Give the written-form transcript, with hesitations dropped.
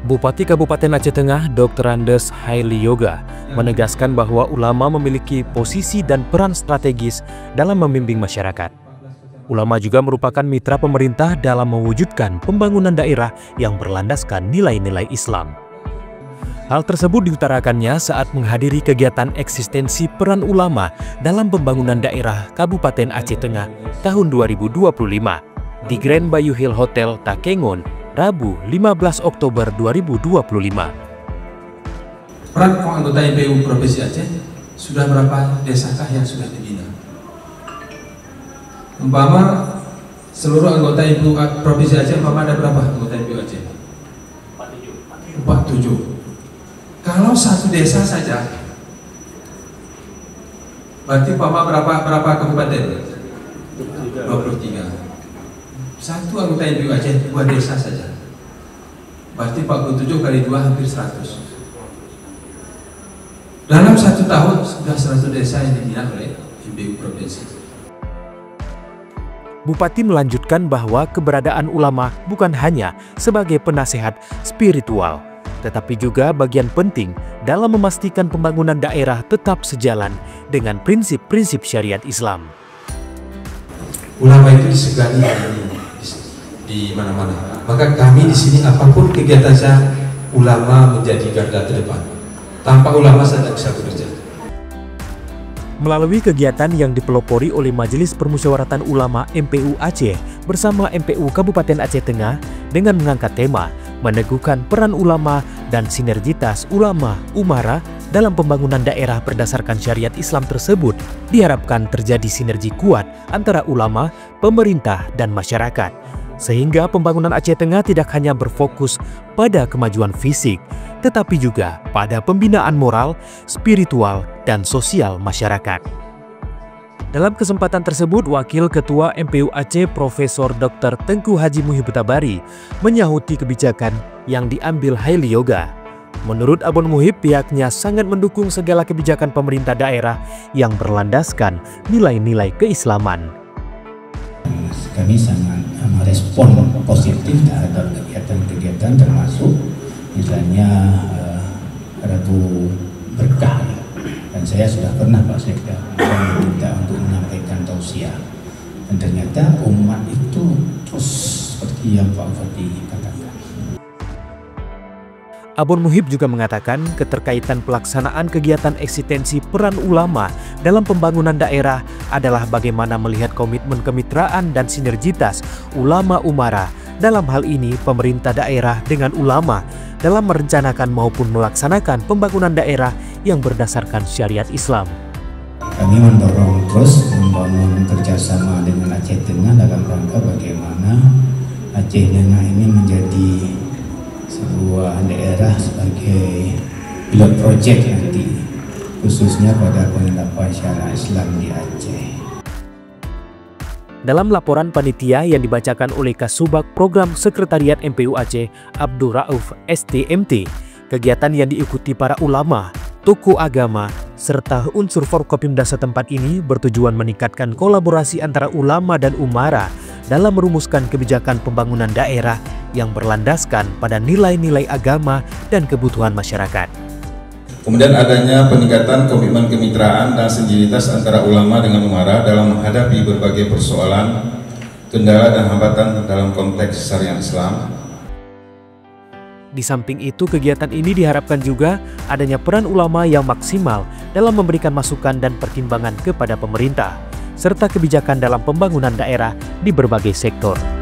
Bupati Kabupaten Aceh Tengah, Dr. Andes Haili Yoga, menegaskan bahwa ulama memiliki posisi dan peran strategis dalam membimbing masyarakat. Ulama juga merupakan mitra pemerintah dalam mewujudkan pembangunan daerah yang berlandaskan nilai-nilai Islam. Hal tersebut diutarakannya saat menghadiri kegiatan eksistensi peran ulama dalam pembangunan daerah Kabupaten Aceh Tengah tahun 2025 di Grand Bayou Hill Hotel Takengon, Rabu 15 Oktober 2025. Peran anggota MPU Provinsi Aceh, sudah berapa desakah yang sudah dibina? Umpama seluruh anggota MPU Provinsi Aceh, umpama ada berapa anggota MPU Aceh? 47. Kalau satu desa saja, berarti umpama berapa kabupaten? 23. Satu anggota MPU Aceh, 2 desa saja. Berarti 47 kali 2 hampir 100. Dalam 1 tahun sudah 100 desa yang dibina oleh MPU Provinsi. Bupati melanjutkan bahwa keberadaan ulama bukan hanya sebagai penasehat spiritual, tetapi juga bagian penting dalam memastikan pembangunan daerah tetap sejalan dengan prinsip-prinsip syariat Islam. Ulama itu disegani di mana-mana. Maka kami di sini apapun kegiatan saya, ulama menjadi garda terdepan. Tanpa ulama saya tidak bisa bekerja. Melalui kegiatan yang dipelopori oleh Majelis Permusyawaratan Ulama MPU Aceh bersama MPU Kabupaten Aceh Tengah dengan mengangkat tema meneguhkan peran ulama dan sinergitas ulama umara dalam pembangunan daerah berdasarkan syariat Islam tersebut, diharapkan terjadi sinergi kuat antara ulama, pemerintah, dan masyarakat. Sehingga pembangunan Aceh Tengah tidak hanya berfokus pada kemajuan fisik, tetapi juga pada pembinaan moral, spiritual, dan sosial masyarakat. Dalam kesempatan tersebut, Wakil Ketua MPU Aceh Profesor Dr. Tengku Haji Muhib Tabari menyahuti kebijakan yang diambil Haili Yoga. Menurut Abon Muhib, pihaknya sangat mendukung segala kebijakan pemerintah daerah yang berlandaskan nilai-nilai keislaman. Kami sangat merespon positif terhadap kegiatan-kegiatan termasuk misalnya Rabu Berkah, dan saya sudah pernah Pak Sekda meminta untuk menyampaikan tausiah, dan ternyata umat itu terus seperti yang Pak Bupati katakan. Abon Muhib juga mengatakan keterkaitan pelaksanaan kegiatan eksistensi peran ulama dalam pembangunan daerah adalah bagaimana melihat komitmen kemitraan dan sinergitas ulama umara. Dalam hal ini pemerintah daerah dengan ulama dalam merencanakan maupun melaksanakan pembangunan daerah yang berdasarkan syariat Islam. Kami mendorong terus membangun kerjasama dengan Aceh Tengah dalam rangka bagaimana Aceh Tengah ini menjadi sebuah daerah sebagai pilot project nanti, khususnya pada penerapan syariat Islam di Aceh. Dalam laporan panitia yang dibacakan oleh Kasubag Program Sekretariat MPU Aceh Abdul Rauf STMT, kegiatan yang diikuti para ulama, tokoh agama, serta unsur Forkopimda setempat ini bertujuan meningkatkan kolaborasi antara ulama dan umara dalam merumuskan kebijakan pembangunan daerah yang berlandaskan pada nilai-nilai agama dan kebutuhan masyarakat. Kemudian adanya peningkatan komitmen kemitraan dan sinergitas antara ulama dengan umara dalam menghadapi berbagai persoalan, kendala dan hambatan dalam konteks syariat Islam. Di samping itu, kegiatan ini diharapkan juga adanya peran ulama yang maksimal dalam memberikan masukan dan pertimbangan kepada pemerintah, serta kebijakan dalam pembangunan daerah di berbagai sektor.